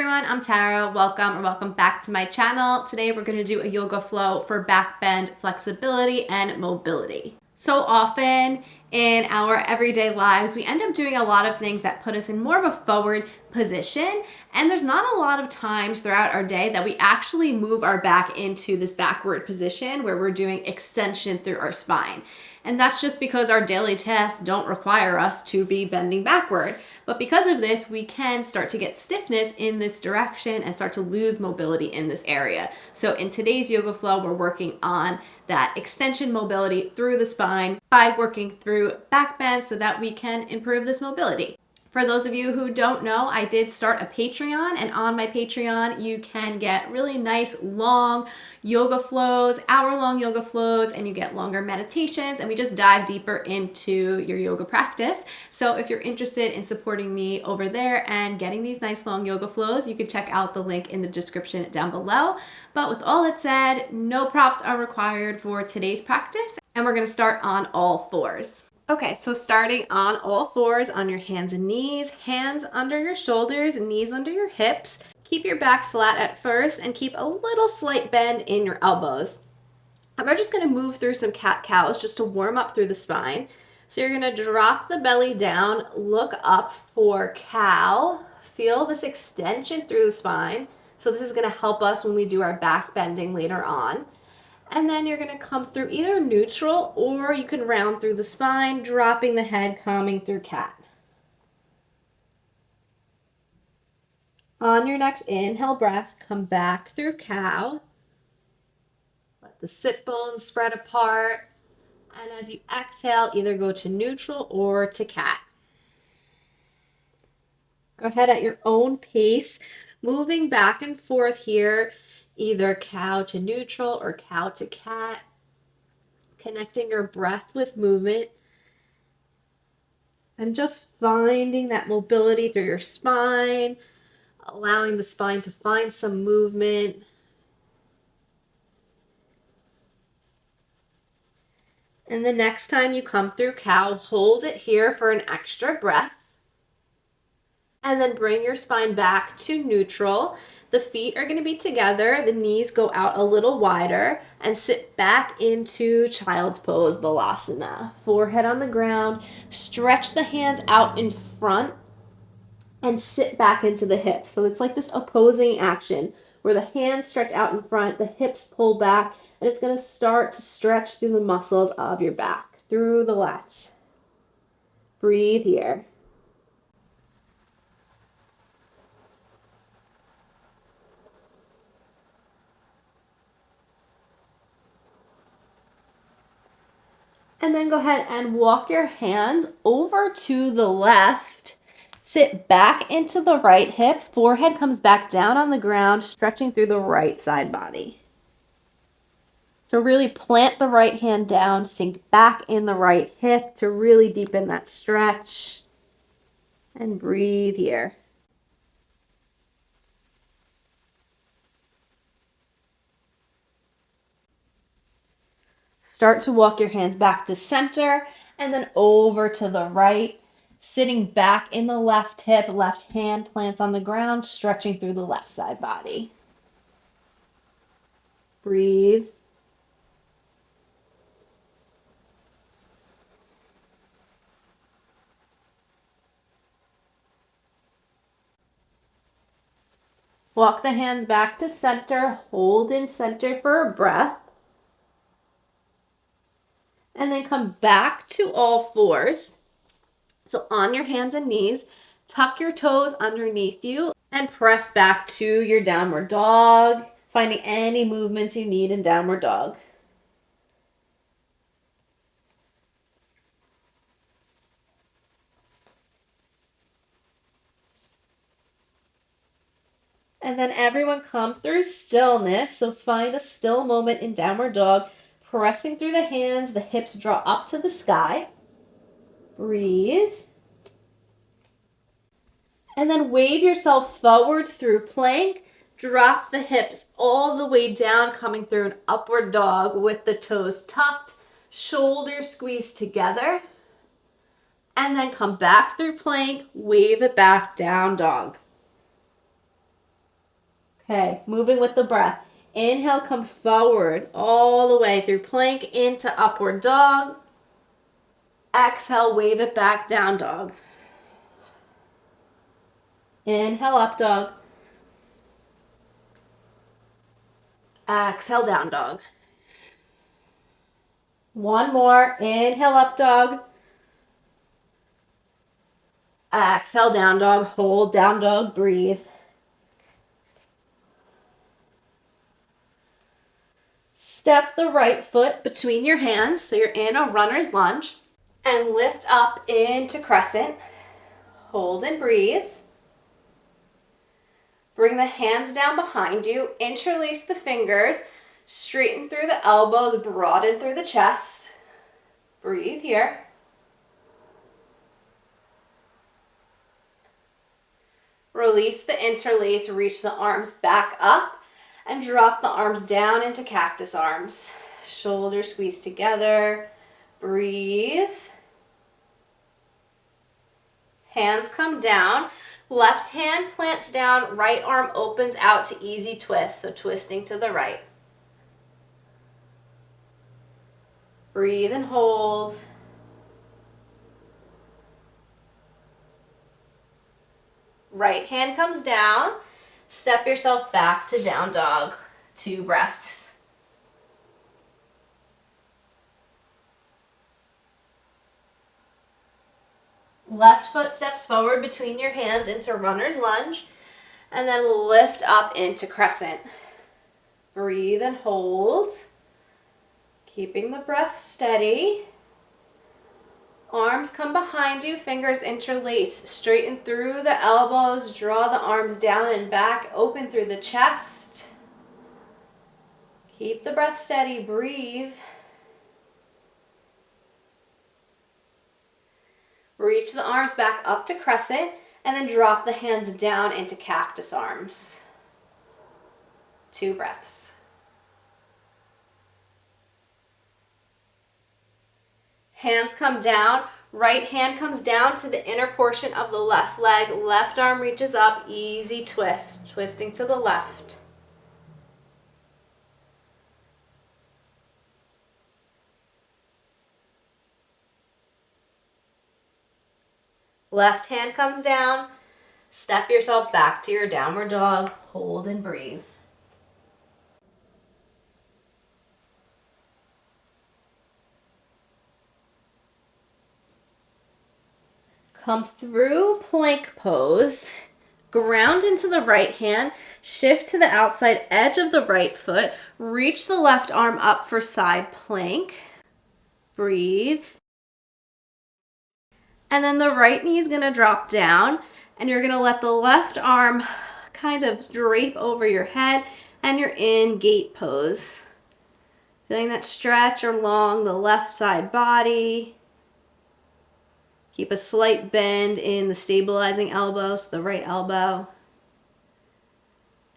everyone, I'm Tara. Welcome back to my channel. Today we're going to do a yoga flow for back bend, flexibility, and mobility. So often in our everyday lives, we end up doing a lot of things that put us in more of a forward position, and there's not a lot of times throughout our day that we actually move our back into this backward position where we're doing extension through our spine. And that's just because our daily tasks don't require us to be bending backward. But because of this, we can start to get stiffness in this direction and start to lose mobility in this area. So in today's yoga flow, we're working on that extension mobility through the spine by working through back bend so that we can improve this mobility. For those of you who don't know, I did start a Patreon, and on my Patreon, you can get really nice long yoga flows, hour-long yoga flows, and you get longer meditations, and we just dive deeper into your yoga practice. So if you're interested in supporting me over there and getting these nice long yoga flows, you can check out the link in the description down below. But with all that said, no props are required for today's practice, and we're gonna start on all fours. Okay, so starting on all fours on your hands and knees, hands under your shoulders, knees under your hips. Keep your back flat at first and keep a little slight bend in your elbows. And we're just gonna move through some cat-cows just to warm up through the spine. So you're gonna drop the belly down, look up for cow. Feel this extension through the spine. So this is gonna help us when we do our back bending later on. And then you're going to come through either neutral or you can round through the spine, dropping the head, coming through cat. On your next inhale breath, come back through cow. Let the sit bones spread apart. And as you exhale, either go to neutral or to cat. Go ahead at your own pace, moving back and forth here. Either cow to neutral or cow to cat, connecting your breath with movement and just finding that mobility through your spine, allowing the spine to find some movement. And the next time you come through cow, hold it here for an extra breath. And then bring your spine back to neutral. The feet are going to be together, the knees go out a little wider, and sit back into child's pose, Balasana. Forehead on the ground, stretch the hands out in front, and sit back into the hips. So it's like this opposing action where the hands stretch out in front, the hips pull back, and it's going to start to stretch through the muscles of your back, through the lats. Breathe here. And then go ahead and walk your hands over to the left. Sit back into the right hip. Forehead comes back down on the ground, stretching through the right side body. So really plant the right hand down, sink back in the right hip to really deepen that stretch. And breathe here. Start to walk your hands back to center and then over to the right, sitting back in the left hip, left hand plants on the ground, stretching through the left side body. Breathe. Walk the hands back to center, hold in center for a breath. And then come back to all fours. So on your hands and knees, tuck your toes underneath you and press back to your downward dog, finding any movements you need in downward dog. And then everyone come through stillness. So find a still moment in downward dog. Pressing through the hands, the hips draw up to the sky. Breathe. And then wave yourself forward through plank. Drop the hips all the way down, coming through an upward dog with the toes tucked, shoulders squeezed together. And then come back through plank, wave it back, down dog. Okay, moving with the breath. Inhale, come forward all the way through plank into upward dog. Exhale, wave it back, down dog. Inhale, up dog. Exhale, down dog. One more. Inhale, up dog. Exhale, down dog. Hold, down dog. Breathe. Step the right foot between your hands so you're in a runner's lunge. And lift up into crescent. Hold and breathe. Bring the hands down behind you. Interlace the fingers. Straighten through the elbows. Broaden through the chest. Breathe here. Release the interlace. Reach the arms back up. And drop the arms down into cactus arms. Shoulders squeeze together. Breathe. Hands come down. Left hand plants down. Right arm opens out to easy twist. So twisting to the right. Breathe and hold. Right hand comes down. Step yourself back to down dog. 2 breaths. Left foot steps forward between your hands into runner's lunge. And then lift up into crescent. Breathe and hold. Keeping the breath steady. Arms come behind you, fingers interlace. Straighten through the elbows, draw the arms down and back, open through the chest. Keep the breath steady, breathe. Reach the arms back up to crescent and then drop the hands down into cactus arms. 2 breaths. Hands come down, right hand comes down to the inner portion of the left leg, left arm reaches up, easy twist, twisting to the left. Left hand comes down, step yourself back to your downward dog, hold and breathe. Come through plank pose, ground into the right hand, shift to the outside edge of the right foot, reach the left arm up for side plank, breathe. And then the right knee is gonna drop down and you're gonna let the left arm kind of drape over your head and you're in gate pose. Feeling that stretch along the left side body. Keep a slight bend in the stabilizing elbow, so the right elbow.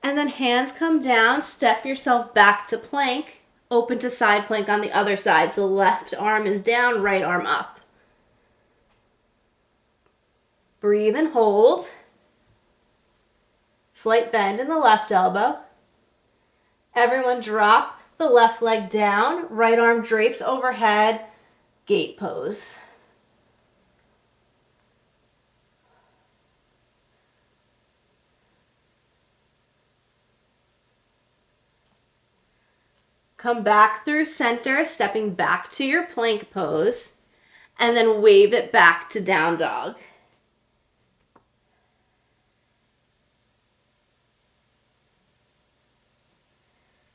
And then hands come down, step yourself back to plank, open to side plank on the other side. So left arm is down, right arm up. Breathe and hold. Slight bend in the left elbow. Everyone drop the left leg down, right arm drapes overhead, gate pose. Come back through center, stepping back to your plank pose, and then wave it back to down dog.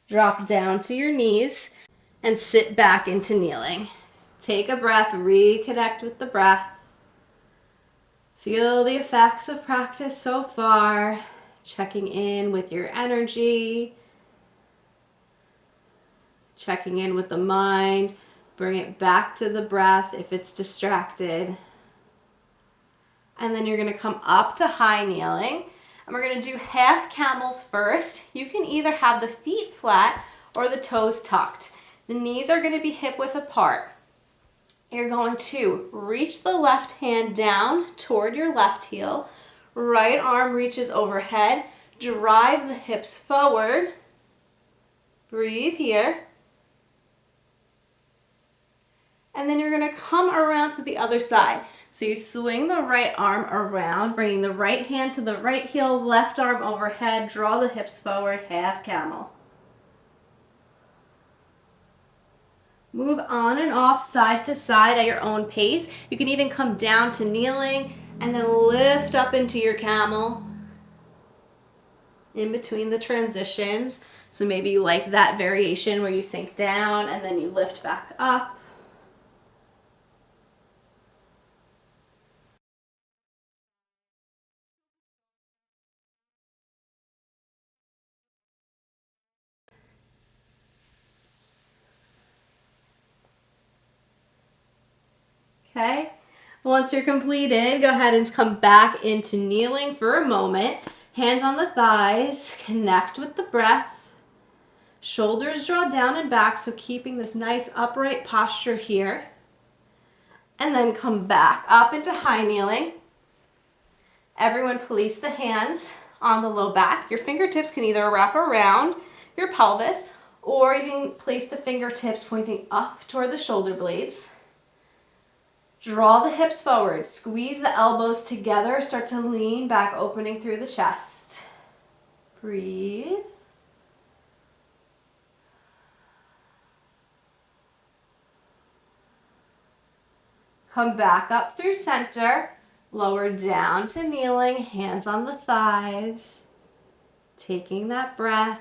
Drop down to your knees and sit back into kneeling. Take a breath, reconnect with the breath. Feel the effects of practice so far, checking in with your energy, checking in with the mind. Bring it back to the breath if it's distracted. And then you're going to come up to high kneeling. And we're going to do half camels first. You can either have the feet flat or the toes tucked. The knees are going to be hip width apart. You're going to reach the left hand down toward your left heel. Right arm reaches overhead. Drive the hips forward. Breathe here. And then you're gonna come around to the other side. So you swing the right arm around, bringing the right hand to the right heel, left arm overhead, draw the hips forward, half camel. Move on and off side to side at your own pace. You can even come down to kneeling and then lift up into your camel in between the transitions. So maybe you like that variation where you sink down and then you lift back up. Okay, once you're completed, go ahead and come back into kneeling for a moment. Hands on the thighs, connect with the breath. Shoulders draw down and back, so keeping this nice upright posture here. And then come back up into high kneeling. Everyone place the hands on the low back. Your fingertips can either wrap around your pelvis, or you can place the fingertips pointing up toward the shoulder blades. Draw the hips forward, squeeze the elbows together, start to lean back, opening through the chest. Breathe. Come back up through center, lower down to kneeling, hands on the thighs, taking that breath.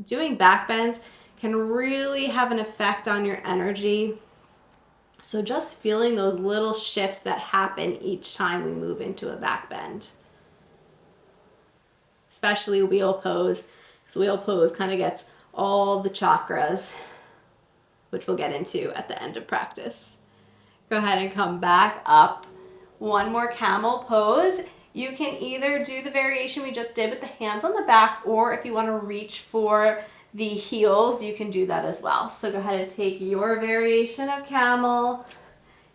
Doing back bends can really have an effect on your energy. So just feeling those little shifts that happen each time we move into a back bend. Especially wheel pose. So wheel pose kind of gets all the chakras, which we'll get into at the end of practice. Go ahead and come back up. One more camel pose. You can either do the variation we just did with the hands on the back, or if you want to reach for the heels, you can do that as well. So go ahead and take your variation of camel.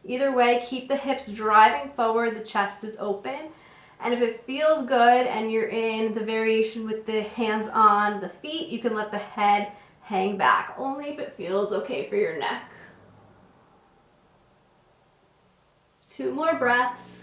Either way, keep the hips driving forward, the chest is open. And if it feels good and you're in the variation with the hands on the feet, you can let the head hang back, only if it feels okay for your neck. 2 more breaths.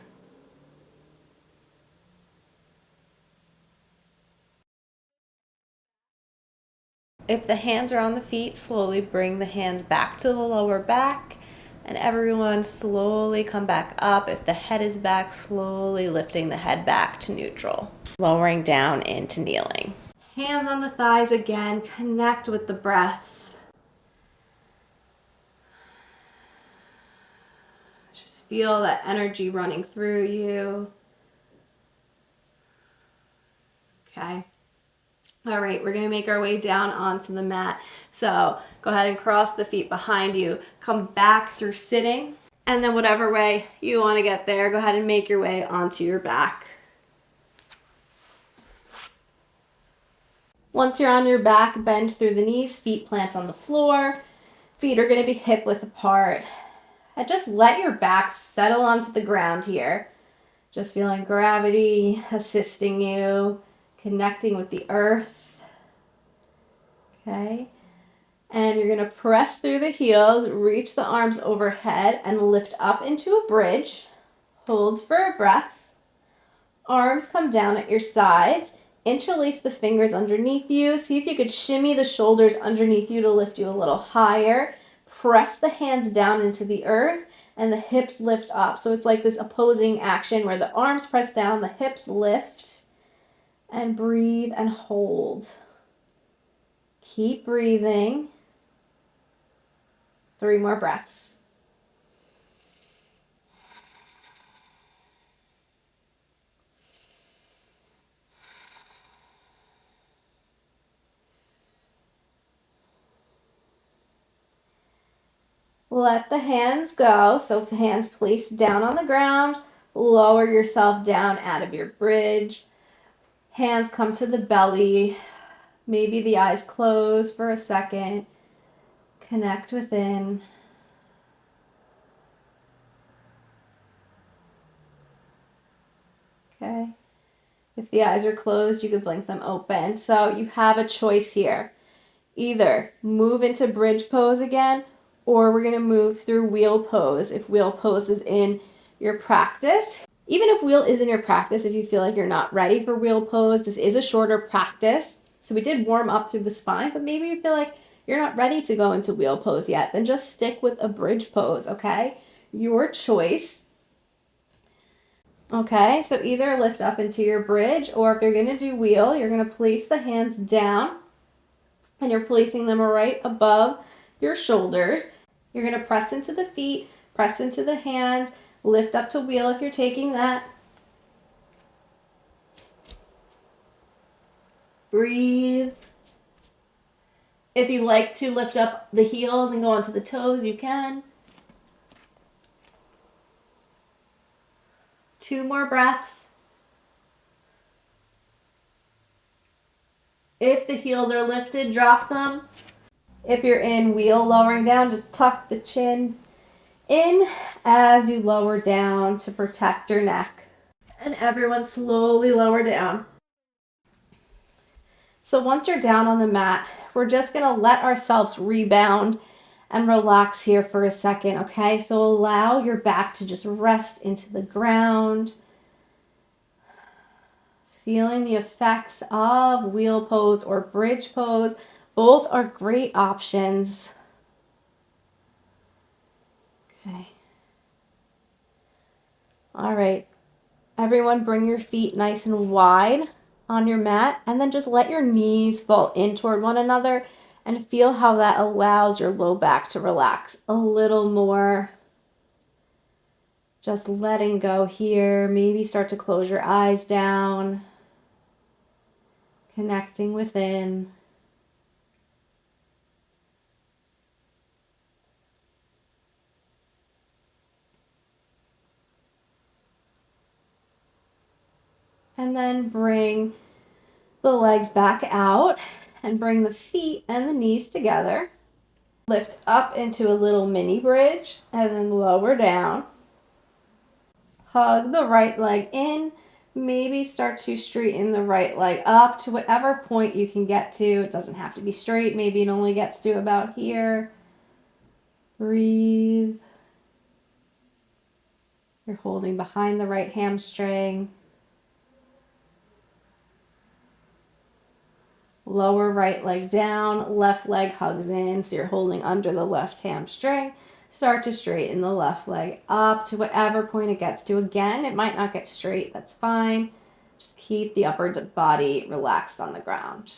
If the hands are on the feet, slowly bring the hands back to the lower back, and everyone slowly come back up. If the head is back, slowly lifting the head back to neutral, lowering down into kneeling. Hands on the thighs again, connect with the breath. Just feel that energy running through you. Okay. All right, we're gonna make our way down onto the mat. So go ahead and cross the feet behind you, come back through sitting, and then whatever way you wanna get there, go ahead and make your way onto your back. Once you're on your back, bend through the knees, feet plant on the floor. Feet are gonna be hip width apart. And just let your back settle onto the ground here. Just feeling gravity assisting you, connecting with the earth. Okay. And you're going to press through the heels, reach the arms overhead, and lift up into a bridge. Hold for a breath. Arms come down at your sides. Interlace the fingers underneath you. See if you could shimmy the shoulders underneath you to lift you a little higher. Press the hands down into the earth and the hips lift up. So it's like this opposing action where the arms press down, the hips lift. And breathe and hold. Keep breathing. 3 more breaths. Let the hands go. So hands placed down on the ground. Lower yourself down out of your bridge. Hands come to the belly. Maybe the eyes close for a second. Connect within. Okay. If the eyes are closed, you can blink them open. So you have a choice here. Either move into bridge pose again, or we're going to move through wheel pose if wheel pose is in your practice. Even if wheel is in your practice, if you feel like you're not ready for wheel pose, this is a shorter practice. So we did warm up through the spine, but maybe you feel like you're not ready to go into wheel pose yet, then just stick with a bridge pose, okay? Your choice. Okay, so either lift up into your bridge, or if you're going to do wheel, you're going to place the hands down and you're placing them right above your shoulders. You're going to press into the feet, press into the hands, lift up to wheel if you're taking that. Breathe. If you like to lift up the heels and go onto the toes, you can. 2 more breaths. If the heels are lifted, drop them. If you're in wheel, lowering down, just tuck the chin in as you lower down to protect your neck. And everyone slowly lower down. So once you're down on the mat, we're just going to let ourselves rebound and relax here for a second, okay? So allow your back to just rest into the ground. Feeling the effects of wheel pose or bridge pose. Both are great options. Okay. All right. Everyone bring your feet nice and wide on your mat, and then just let your knees fall in toward one another and feel how that allows your low back to relax a little more. Just letting go here. Maybe start to close your eyes down. Connecting within. And then bring the legs back out and bring the feet and the knees together. Lift up into a little mini bridge and then lower down. Hug the right leg in. Maybe start to straighten the right leg up to whatever point you can get to. It doesn't have to be straight. Maybe it only gets to about here. Breathe. You're holding behind the right hamstring. Lower right leg down, left leg hugs in, so you're holding under the left hamstring. Start to straighten the left leg up to whatever point it gets to. Again, it might not get straight, that's fine. Just keep the upper body relaxed on the ground.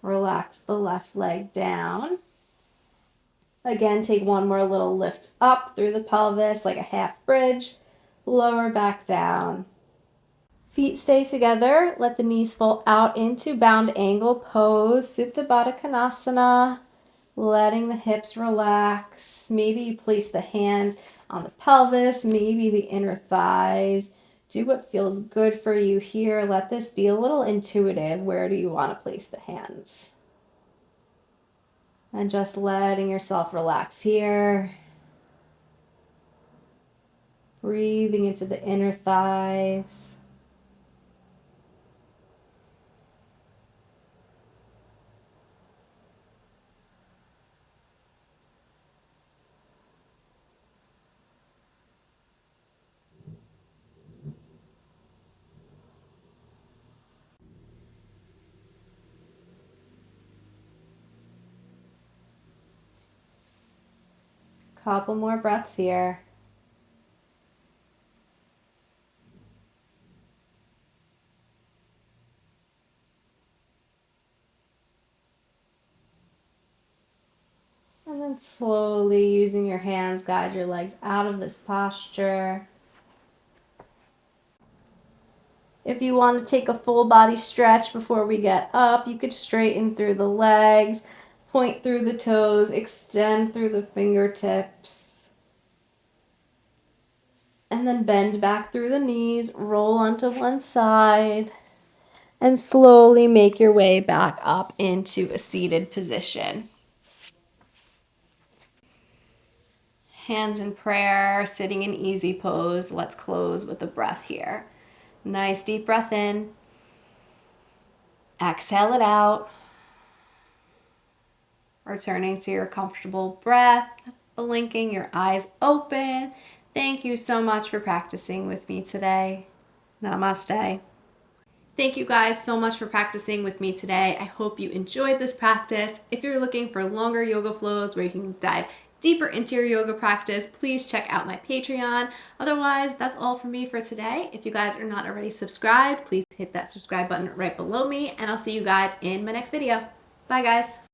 Relax the left leg down. Again, take one more little lift up through the pelvis like a half bridge. Lower back down. Feet stay together. Let the knees fall out into bound angle pose. Supta Baddha Konasana. Letting the hips relax. Maybe you place the hands on the pelvis, maybe the inner thighs. Do what feels good for you here. Let this be a little intuitive. Where do you want to place the hands? And just letting yourself relax here. Breathing into the inner thighs. Couple more breaths here. And then slowly using your hands, guide your legs out of this posture. If you want to take a full body stretch before we get up, you could straighten through the legs, point through the toes, extend through the fingertips. And then bend back through the knees, roll onto one side, and slowly make your way back up into a seated position. Hands in prayer, sitting in easy pose. Let's close with a breath here. Nice deep breath in. Exhale it out. Returning to your comfortable breath, blinking your eyes open. Thank you so much for practicing with me today. Namaste. Thank you guys so much for practicing with me today. I hope you enjoyed this practice. If you're looking for longer yoga flows where you can dive deeper into your yoga practice, please check out my Patreon. Otherwise, that's all for me for today. If you guys are not already subscribed, please hit that subscribe button right below me, and I'll see you guys in my next video. Bye guys.